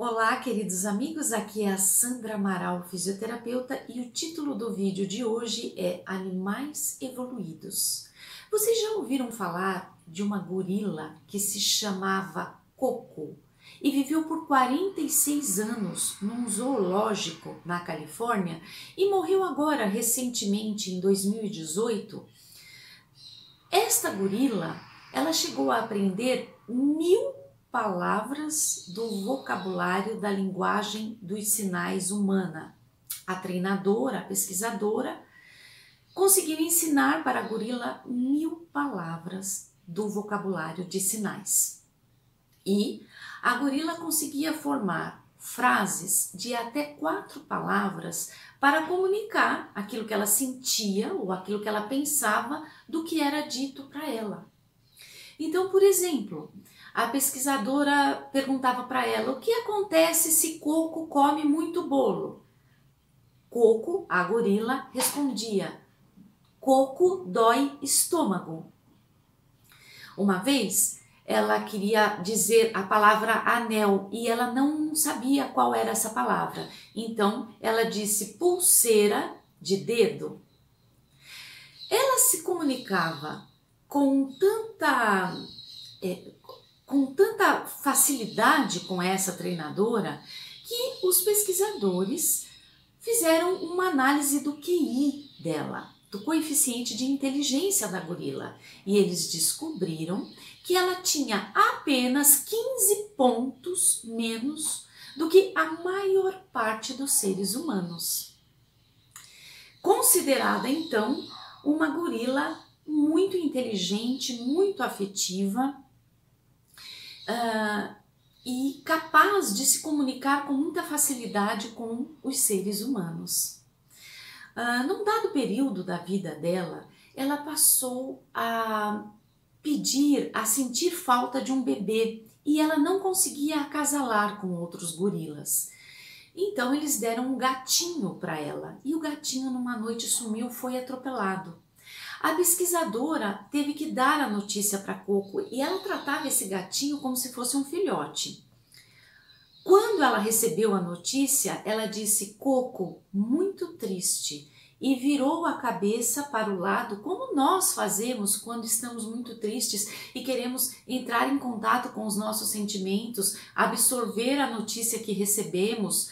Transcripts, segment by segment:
Olá, queridos amigos, aqui é a Sandra Amaral, fisioterapeuta, e o título do vídeo de hoje é Animais Evoluídos. Vocês já ouviram falar de uma gorila que se chamava Coco e viveu por 46 anos num zoológico na Califórnia e morreu agora recentemente em 2018? Esta gorila, ela chegou a aprender 1000 palavras do vocabulário da linguagem dos sinais humana. A treinadora, a pesquisadora, conseguiu ensinar para a gorila 1000 palavras do vocabulário de sinais. E a gorila conseguia formar frases de até 4 palavras para comunicar aquilo que ela sentia ou aquilo que ela pensava do que era dito para ela. Então, por exemplo, a pesquisadora perguntava para ela: o que acontece se Coco come muito bolo? Coco, a gorila, respondia: Coco dói estômago. Uma vez, ela queria dizer a palavra anel e ela não sabia qual era essa palavra. Então, ela disse pulseira de dedo. Ela se comunicava com tanta facilidade com essa treinadora que os pesquisadores fizeram uma análise do QI dela, do coeficiente de inteligência da gorila, e eles descobriram que ela tinha apenas 15 pontos menos do que a maior parte dos seres humanos. Considerada então uma gorila muito inteligente, muito afetiva e capaz de se comunicar com muita facilidade com os seres humanos. Num dado período da vida dela, ela passou a sentir falta de um bebê e ela não conseguia acasalar com outros gorilas. Então eles deram um gatinho para ela e o gatinho numa noite sumiu, foi atropelado. A pesquisadora teve que dar a notícia para Coco e ela tratava esse gatinho como se fosse um filhote. Quando ela recebeu a notícia, ela disse: Coco, muito triste, e virou a cabeça para o lado, como nós fazemos quando estamos muito tristes e queremos entrar em contato com os nossos sentimentos, absorver a notícia que recebemos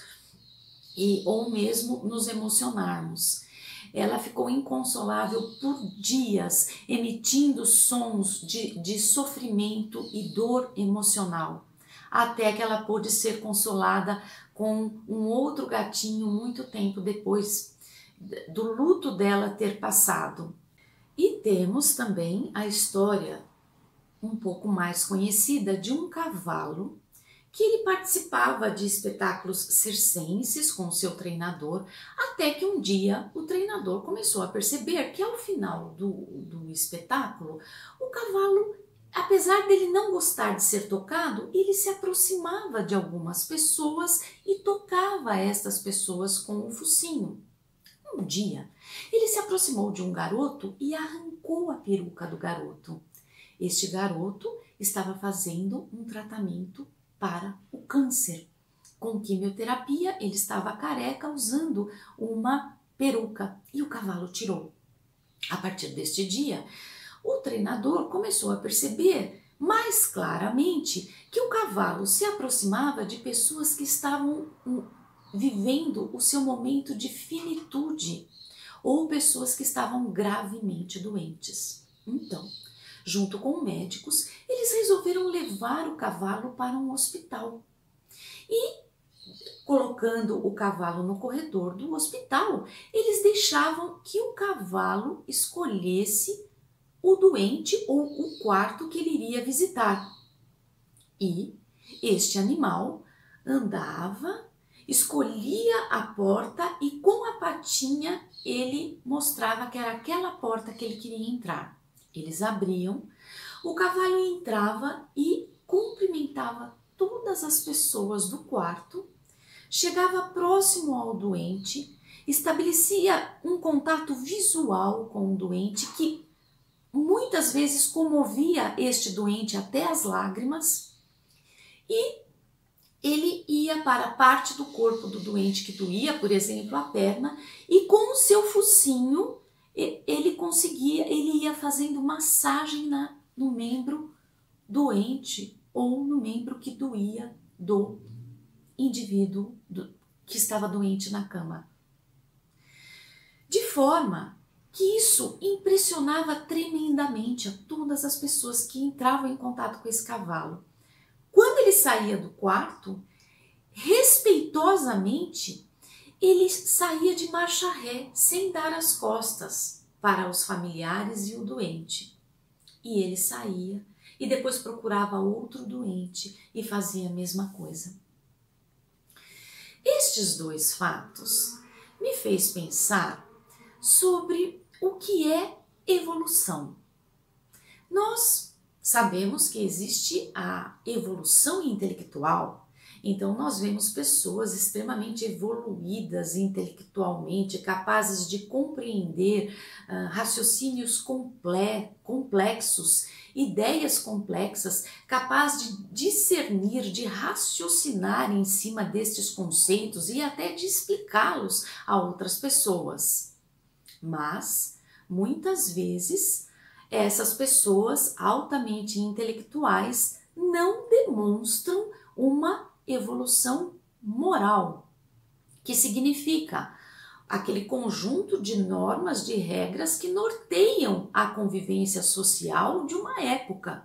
ou mesmo nos emocionarmos. Ela ficou inconsolável por dias, emitindo sons de sofrimento e dor emocional, até que ela pôde ser consolada com um outro gatinho muito tempo depois do luto dela ter passado. E temos também a história um pouco mais conhecida de um cavalo que ele participava de espetáculos circenses com seu treinador, até que um dia o treinador começou a perceber que ao final do espetáculo, o cavalo, apesar dele não gostar de ser tocado, ele se aproximava de algumas pessoas e tocava estas pessoas com o focinho. Um dia, ele se aproximou de um garoto e arrancou a peruca do garoto. Este garoto estava fazendo um tratamento para o câncer. Com quimioterapia, ele estava careca usando uma peruca e o cavalo tirou. A partir deste dia, o treinador começou a perceber mais claramente que o cavalo se aproximava de pessoas que estavam vivendo o seu momento de finitude ou pessoas que estavam gravemente doentes. Então, junto com médicos, eles resolveram levar o cavalo para um hospital. E, colocando o cavalo no corredor do hospital, eles deixavam que o cavalo escolhesse o doente ou o quarto que ele iria visitar. E este animal andava, escolhia a porta e com a patinha ele mostrava que era aquela porta que ele queria entrar. Eles abriam, o cavalo entrava e cumprimentava todas as pessoas do quarto, chegava próximo ao doente, estabelecia um contato visual com o doente que muitas vezes comovia este doente até as lágrimas e ele ia ia para a parte do corpo do doente que doía, por exemplo, a perna, e com o seu focinho ele ia fazendo massagem no membro doente ou no membro que doía do indivíduo que estava doente na cama. De forma que isso impressionava tremendamente a todas as pessoas que entravam em contato com esse cavalo. Quando ele saía do quarto, respeitosamente, ele saía de marcha ré, sem dar as costas para os familiares e o doente. E ele saía e depois procurava outro doente e fazia a mesma coisa. Estes dois fatos me fez pensar sobre o que é evolução. Nós sabemos que existe a evolução intelectual, então nós vemos pessoas extremamente evoluídas intelectualmente, capazes de compreender raciocínios complexos, ideias complexas, capazes de discernir, de raciocinar em cima destes conceitos e até de explicá-los a outras pessoas. Mas, muitas vezes, essas pessoas altamente intelectuais não demonstram uma evolução moral, que significa aquele conjunto de normas, de regras que norteiam a convivência social de uma época.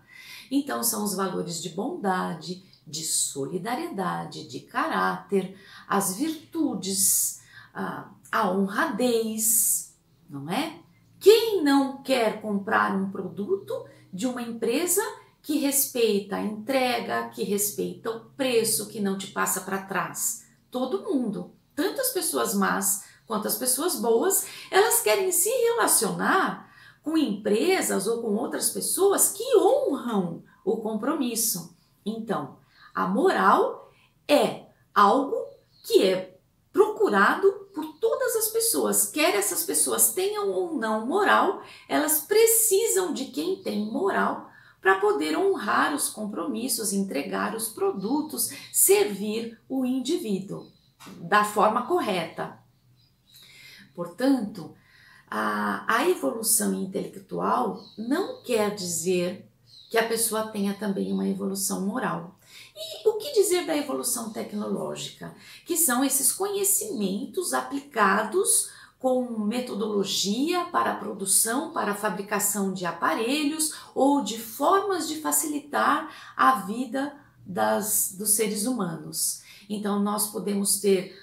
Então, são os valores de bondade, de solidariedade, de caráter, as virtudes, a honradez, não é? Quem não quer comprar um produto de uma empresa que respeita a entrega, que respeita o preço, que não te passa para trás? Todo mundo, tanto as pessoas más quanto as pessoas boas, elas querem se relacionar com empresas ou com outras pessoas que honram o compromisso. Então, a moral é algo que é procurado por todas as pessoas, quer essas pessoas tenham ou não moral, elas precisam de quem tem moral para poder honrar os compromissos, entregar os produtos, servir o indivíduo da forma correta. Portanto, a evolução intelectual não quer dizer que a pessoa tenha também uma evolução moral. E o que dizer da evolução tecnológica? Que são esses conhecimentos aplicados com metodologia para a produção, para a fabricação de aparelhos ou de formas de facilitar a vida dos seres humanos. Então, nós podemos ter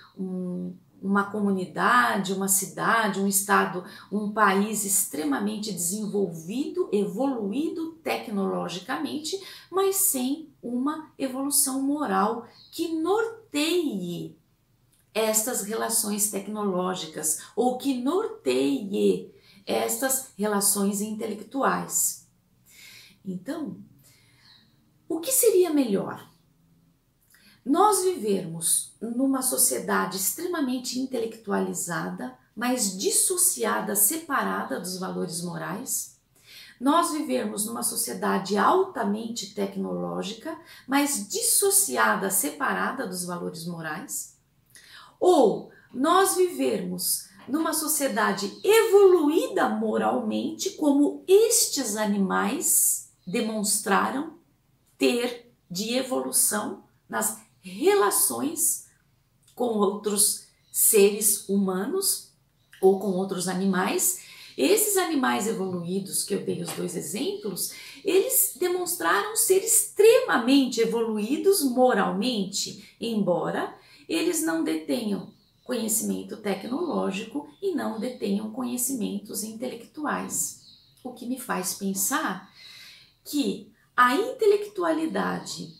uma comunidade, uma cidade, um estado, um país extremamente desenvolvido, evoluído tecnologicamente, mas sem uma evolução moral que norteie estas relações tecnológicas ou que norteie estas relações intelectuais. Então, o que seria melhor? Nós vivermos numa sociedade extremamente intelectualizada, mas dissociada, separada dos valores morais? Nós vivermos numa sociedade altamente tecnológica, mas dissociada, separada dos valores morais? Ou nós vivermos numa sociedade evoluída moralmente, como estes animais demonstraram ter de evolução nas relações com outros seres humanos ou com outros animais? Esses animais evoluídos, que eu dei os dois exemplos, eles demonstraram ser extremamente evoluídos moralmente, embora eles não detenham conhecimento tecnológico e não detenham conhecimentos intelectuais. O que me faz pensar que a intelectualidade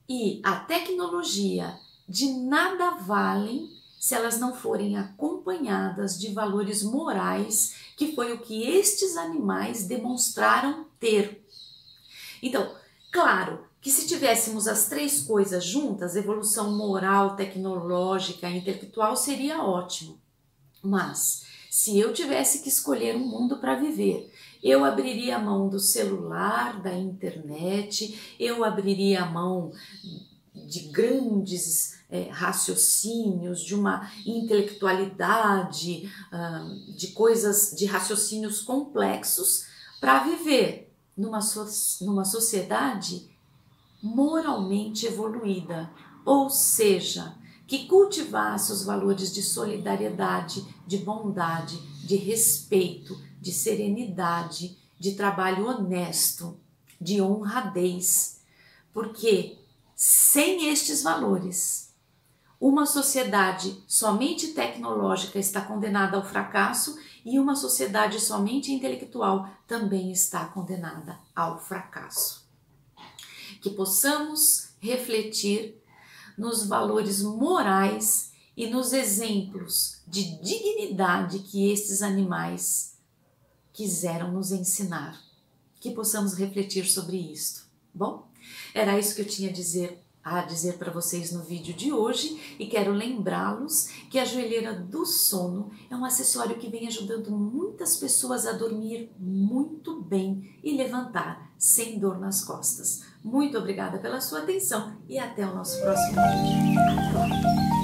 e a tecnologia de nada valem se elas não forem acompanhadas de valores morais, que foi o que estes animais demonstraram ter. Então, claro que se tivéssemos as três coisas juntas, evolução moral, tecnológica e intelectual, seria ótimo. Mas, se eu tivesse que escolher um mundo para viver, eu abriria a mão do celular, da internet, eu abriria a mão de grandes raciocínios, de uma intelectualidade, de coisas, de raciocínios complexos, para viver numa sociedade moralmente evoluída, ou seja, que cultivasse os valores de solidariedade, de bondade, de respeito, de serenidade, de trabalho honesto, de honradez, porque sem estes valores, uma sociedade somente tecnológica está condenada ao fracasso e uma sociedade somente intelectual também está condenada ao fracasso. Que possamos refletir nos valores morais e nos exemplos de dignidade que estes animais quiseram nos ensinar. Que possamos refletir sobre isto. Bom, era isso que eu tinha a dizer para vocês no vídeo de hoje e quero lembrá-los que a joelheira do sono é um acessório que vem ajudando muitas pessoas a dormir muito bem e levantar sem dor nas costas. Muito obrigada pela sua atenção e até o nosso próximo vídeo. Até lá!